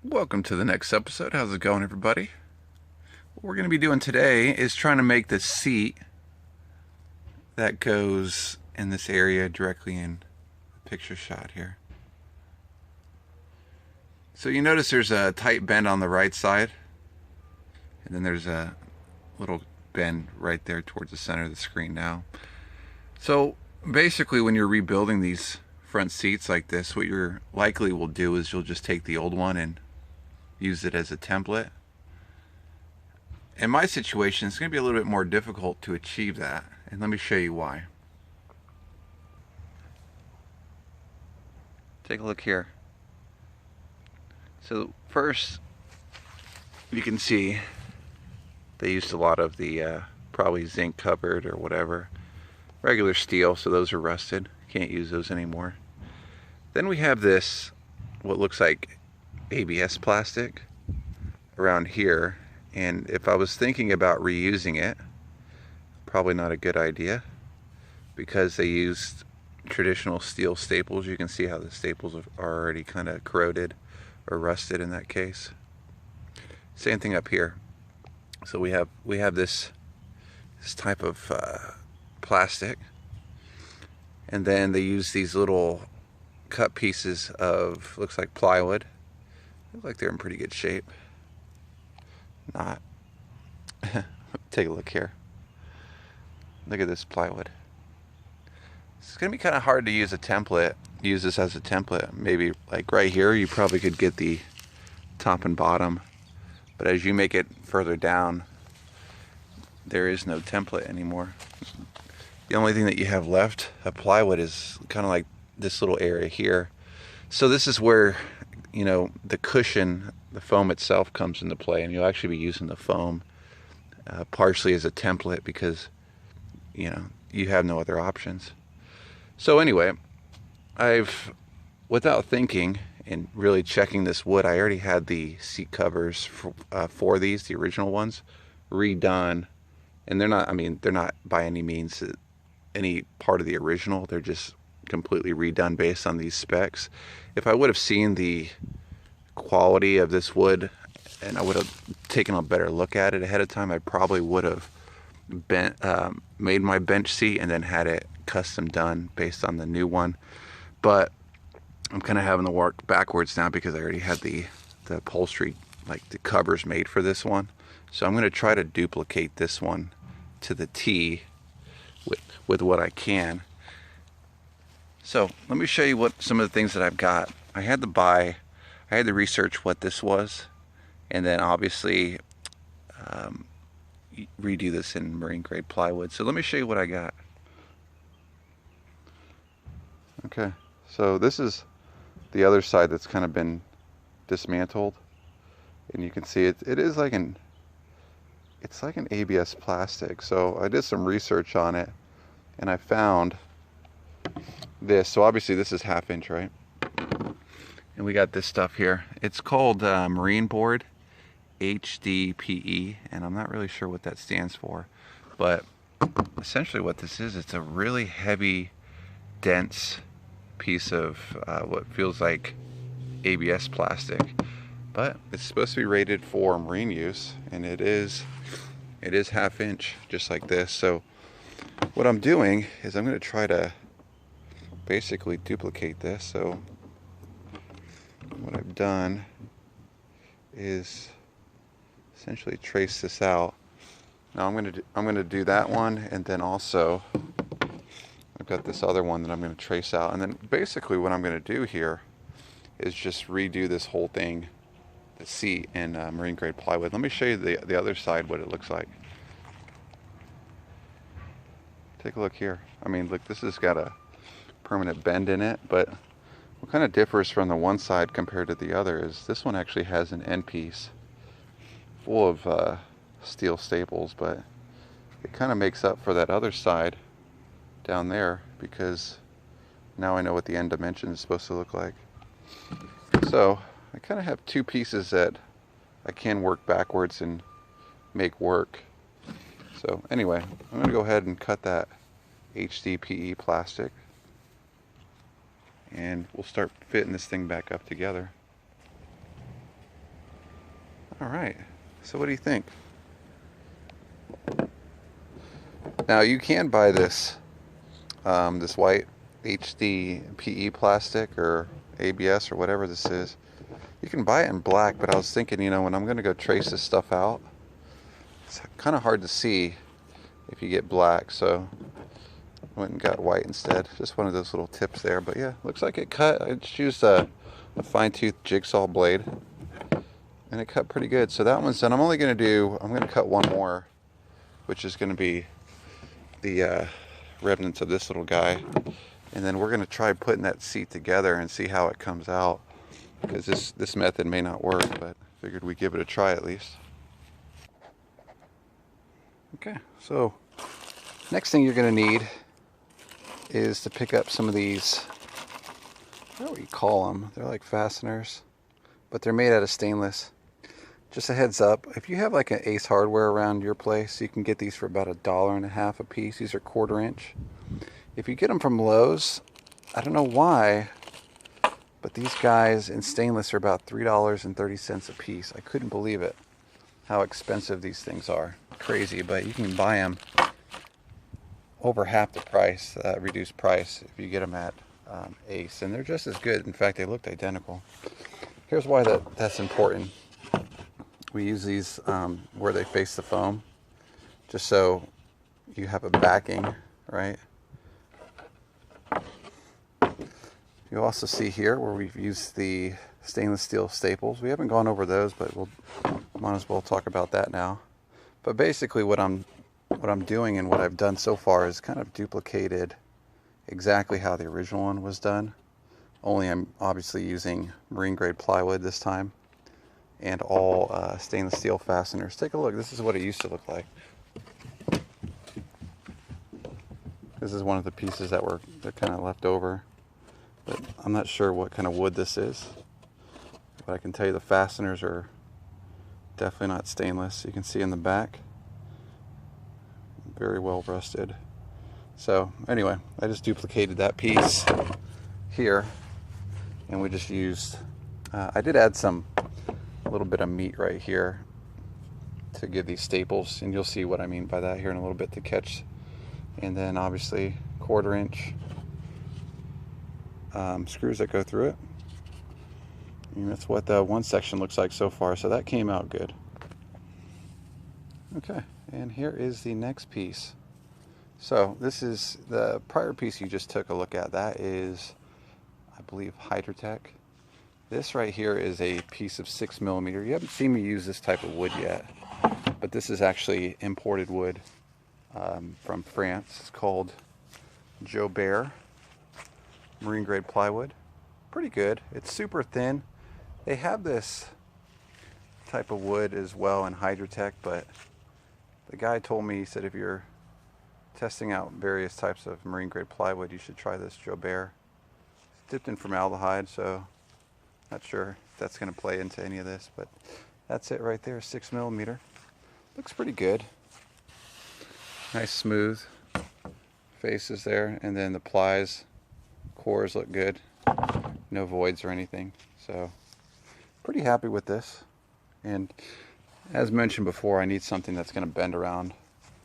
Welcome to the next episode. How's it going, everybody? What we're going to be doing today is trying to make the seat that goes in this area directly in the picture shot here. So you notice there's a tight bend on the right side, and then there's a little bend right there towards the center of the screen now. So basically, when you're rebuilding these front seats like this, what you likely will do is you'll just take the old one and use it as a template. In my situation, it's going to be a little bit more difficult to achieve that, and let me show you why. Take a look here. So first, you can see they used a lot of the probably zinc covered or whatever, regular steel, so those are rusted. Can't use those anymore. Then we have this, what looks like ABS plastic around here, and if I was thinking about reusing it, probably not a good idea because they used traditional steel staples. You can see how the staples are already kind of corroded or rusted in that case. Same thing up here. So we have this type of plastic, and then they use these little cut pieces of, looks like plywood. Look like they're in pretty good shape. Not. Take a look here. Look at this plywood. It's gonna be kind of hard to use use this as a template. Maybe like right here, you probably could get the top and bottom, but as you make it further down, there is no template anymore. The only thing that you have left of plywood is kind of like this little area here. So this is where, you know, the cushion, the foam itself comes into play, and you'll actually be using the foam partially as a template because, you know, you have no other options. So anyway, without thinking and really checking this wood, I already had the seat covers for these, the original ones, redone, and they're not by any means any part of the original. They're just completely redone based on these specs. If I would have seen the quality of this wood and I would have taken a better look at it ahead of time, I probably would have made my bench seat and then had it custom done based on the new one. But I'm kind of having to work backwards now because I already had the upholstery, like the covers made for this one. So I'm going to try to duplicate this one to the T with what I can. So let me show you what some of the things that I've got. I had to research what this was, and then obviously redo this in marine grade plywood. So let me show you what I got. Okay, so this is the other side that's kind of been dismantled, and you can see it is like it's like an ABS plastic. So I did some research on it, and I found this. So obviously this is 1/2 inch, right? And we got this stuff here. It's called Marine Board HDPE, and I'm not really sure what that stands for, but essentially what this is, it's a really heavy, dense piece of what feels like ABS plastic, but it's supposed to be rated for marine use, and it is 1/2 inch, just like this. So what I'm doing is I'm going to try to basically duplicate this. So what I've done is essentially trace this out. Now I'm going to do that one, and then also I've got this other one that I'm going to trace out, and then basically what I'm going to do here is just redo this whole thing, the seat, in marine grade plywood. Let me show you the other side, what it looks like. Take a look here. I mean, look, this has got a permanent bend in it, but what kind of differs from the one side compared to the other is this one actually has an end piece full of steel staples, but it kind of makes up for that other side down there because now I know what the end dimension is supposed to look like. So I kind of have two pieces that I can work backwards and make work. So anyway, I'm going to go ahead and cut that HDPE plastic, and we'll start fitting this thing back up together. All right, so what do you think? Now you can buy this this white HD PE plastic or ABS or whatever this is. You can buy it in black, but I was thinking, you know, when I'm going to go trace this stuff out, it's kind of hard to see if you get black, so I went and got white instead. Just one of those little tips there, but yeah, looks like it cut. I just used a fine-tooth jigsaw blade, and it cut pretty good. So that one's done. I'm going to cut one more, which is going to be the remnants of this little guy, and then we're going to try putting that seat together and see how it comes out, because this method may not work, but figured we'd give it a try at least. Okay, so next thing you're going to need is to pick up some of these, I don't know what you call them, they're like fasteners, but they're made out of stainless. Just a heads up, if you have like an Ace Hardware around your place, you can get these for about $1.50 a piece. These are 1/4 inch. If you get them from Lowe's, I don't know why, but these guys in stainless are about $3.30 a piece. I couldn't believe it, how expensive these things are. Crazy, but you can buy them over half the price, reduced price, if you get them at Ace, and they're just as good. In fact, they looked identical. Here's why that's important. We use these where they face the foam, just so you have a backing, right? You also see here where we've used the stainless steel staples. We haven't gone over those, but we'll might as well talk about that now. But basically what I'm doing and what I've done so far is kind of duplicated exactly how the original one was done. Only I'm obviously using marine grade plywood this time, and all stainless steel fasteners. Take a look. This is what it used to look like. This is one of the pieces that kind of left over, but I'm not sure what kind of wood this is. But I can tell you the fasteners are definitely not stainless. You can see in the back, very well rusted. So anyway, I just duplicated that piece here, and we just used, I did add a little bit of meat right here to give these staples, and you'll see what I mean by that here in a little bit to catch. And then obviously 1/4 inch screws that go through it. And that's what the one section looks like so far, so that came out good. Okay, and here is the next piece. So this is the prior piece you just took a look at. That is, I believe, Hydotek. This right here is a piece of 6mm. You haven't seen me use this type of wood yet, but this is actually imported wood from France. It's called Joubert marine grade plywood. Pretty good. It's super thin. They have this type of wood as well in Hydotek, but the guy told me, he said if you're testing out various types of marine grade plywood, you should try this Joubert. It's dipped in formaldehyde, so not sure if that's going to play into any of this, but that's it right there, 6mm. Looks pretty good. Nice smooth faces there, and then the plies, cores look good. No voids or anything, so pretty happy with this. And as mentioned before, I need something that's going to bend around,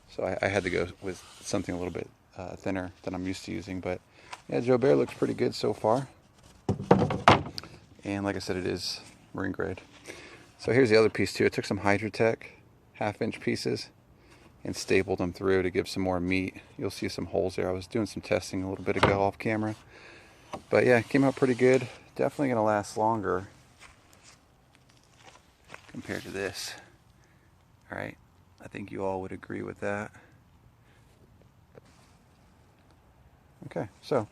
so I had to go with something a little bit thinner than I'm used to using. But yeah, Joubert looks pretty good so far, and like I said, it is marine grade. So here's the other piece too. I took some Hydotek 1/2 inch pieces and stapled them through to give some more meat. You'll see some holes there. I was doing some testing a little bit ago off camera, but yeah, it came out pretty good. Definitely going to last longer compared to this. All right, I think you all would agree with that. Okay, so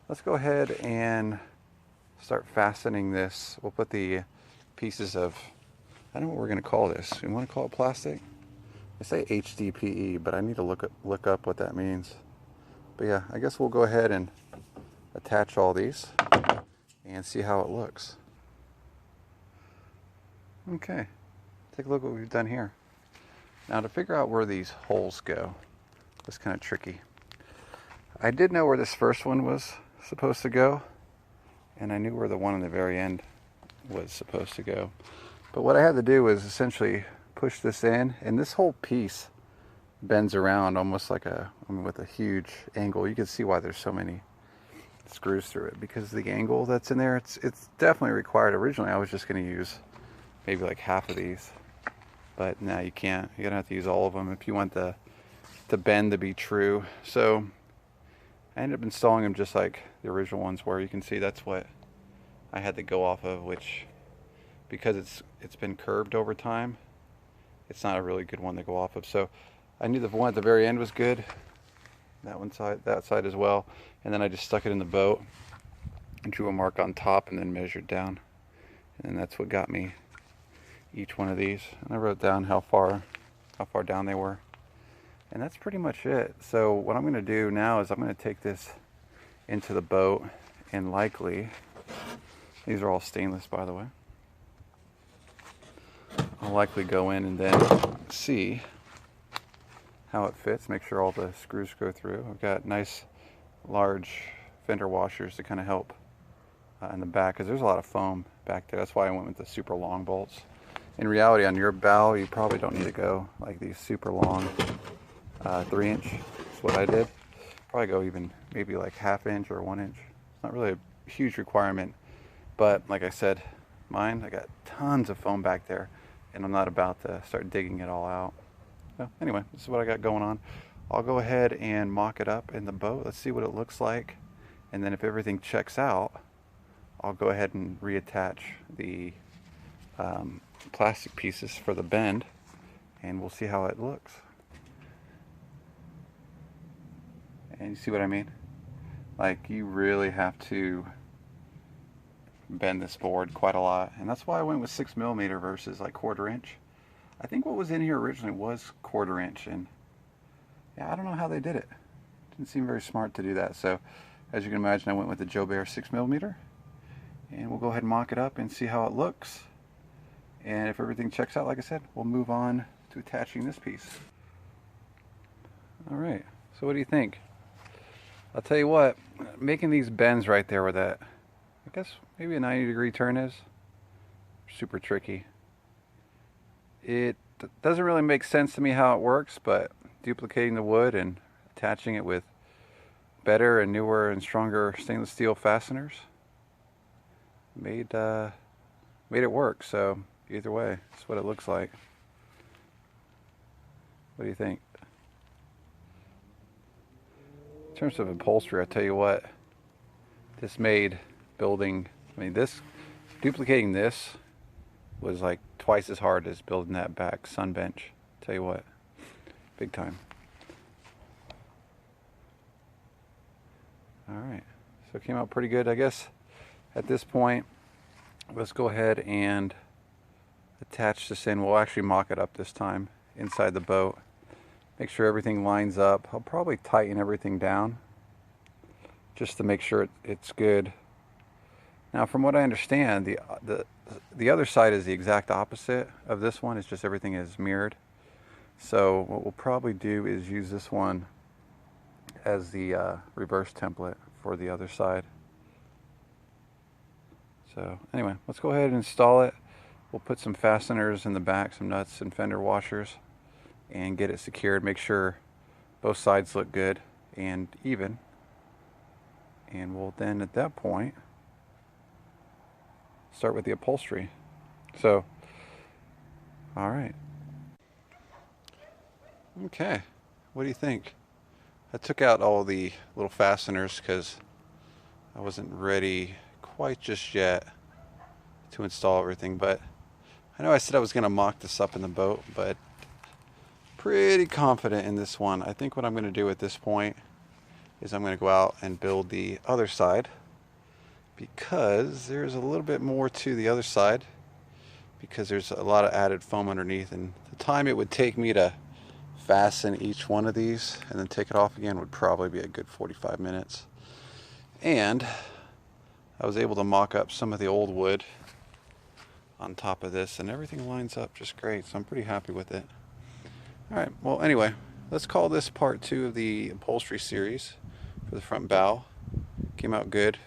let's go ahead and start fastening this. We'll put the pieces of, I don't know what we're going to call this. We want to call it plastic? I say HDPE, but I need to look up what that means. But yeah, I guess we'll go ahead and attach all these and see how it looks. Okay, take a look at what we've done here. Now to figure out where these holes go, it's kind of tricky. I did know where this first one was supposed to go, and I knew where the one on the very end was supposed to go. But what I had to do was essentially push this in, and this whole piece bends around almost like with a huge angle. You can see why there's so many screws through it, because the angle that's in there, it's definitely required. Originally I was just going to use maybe like half of these, but now you can't. You're gonna have to use all of them if you want the bend to be true. So I ended up installing them just like the original ones were. You can see that's what I had to go off of, which, because it's been curved over time, it's not a really good one to go off of. So I knew the one at the very end was good, that side as well, and then I just stuck it in the boat and drew a mark on top and then measured down, and that's what got me each one of these. And I wrote down how far down they were, and that's pretty much it. So what I'm going to do now is I'm going to take this into the boat, and likely, these are all stainless by the way, I'll likely go in and then see how it fits, make sure all the screws go through. I've got nice large fender washers to kind of help in the back, because there's a lot of foam back there. That's why I went with the super long bolts. In reality, on your bow, you probably don't need to go like these super long 3-inch. That's what I did. Probably go even maybe like 1/2 inch or 1 inch. It's not really a huge requirement, but like I said, mine, I got tons of foam back there, and I'm not about to start digging it all out. So anyway, this is what I got going on. I'll go ahead and mock it up in the boat. Let's see what it looks like, and then if everything checks out, I'll go ahead and reattach the plastic pieces for the bend, and we'll see how it looks. And you see what I mean? Like, you really have to bend this board quite a lot, and that's why I went with 6mm versus like 1/4 inch. I think what was in here originally was 1/4 inch, and yeah, I don't know how they did it. Didn't seem very smart to do that. So as you can imagine, I went with the Joubert 6mm, and we'll go ahead and mock it up and see how it looks. And if everything checks out, like I said, we'll move on to attaching this piece. All right, so what do you think? I'll tell you what, making these bends right there where that, I guess maybe a 90-degree turn is, super tricky. It doesn't really make sense to me how it works, but duplicating the wood and attaching it with better and newer and stronger stainless steel fasteners made it work. So either way, that's what it looks like. What do you think? In terms of upholstery, I tell you what, this made building, duplicating this was like twice as hard as building that back sun bench. Tell you what, big time. All right, so it came out pretty good. I guess at this point, let's go ahead and attach this in. We'll actually mock it up this time inside the boat. Make sure everything lines up. I'll probably tighten everything down just to make sure it's good. Now, from what I understand, the other side is the exact opposite of this one. It's just everything is mirrored. So what we'll probably do is use this one as the reverse template for the other side. So anyway, let's go ahead and install it. We'll put some fasteners in the back, some nuts and fender washers, and get it secured. Make sure both sides look good and even. And we'll then at that point start with the upholstery. So, all right. Okay, what do you think? I took out all the little fasteners because I wasn't ready quite just yet to install everything, but I know I said I was going to mock this up in the boat, but pretty confident in this one. I think what I'm going to do at this point is I'm going to go out and build the other side, because there's a little bit more to the other side, because there's a lot of added foam underneath, and the time it would take me to fasten each one of these and then take it off again would probably be a good 45 minutes. And I was able to mock up some of the old wood on top of this, and everything lines up just great, so I'm pretty happy with it. Alright, well anyway, let's call this part 2 of the upholstery series for the front bow. Came out good.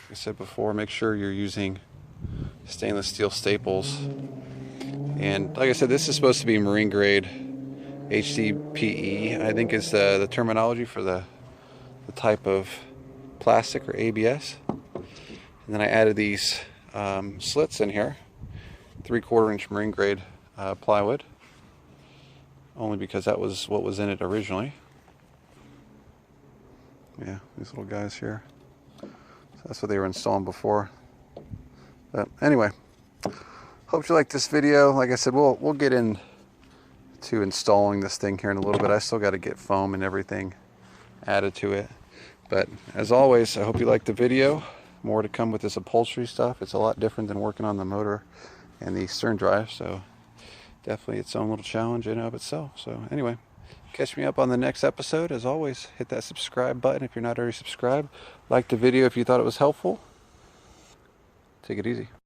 Like I said before, make sure you're using stainless steel staples. And like I said, this is supposed to be marine grade HDPE, I think is the terminology for the type of plastic or ABS. And then I added these slits in here, 3/4 inch marine grade plywood, only because that was what was in it originally. Yeah, these little guys here. So that's what they were installing before. But anyway, hope you liked this video. Like I said, we'll get into installing this thing here in a little bit. I still got to get foam and everything added to it. But as always, I hope you liked the video. More to come with this upholstery stuff. It's a lot different than working on the motor and the stern drive, so definitely its own little challenge in and of itself. So anyway, catch me up on the next episode. As always, hit that subscribe button if you're not already subscribed. Like the video if you thought it was helpful. Take it easy.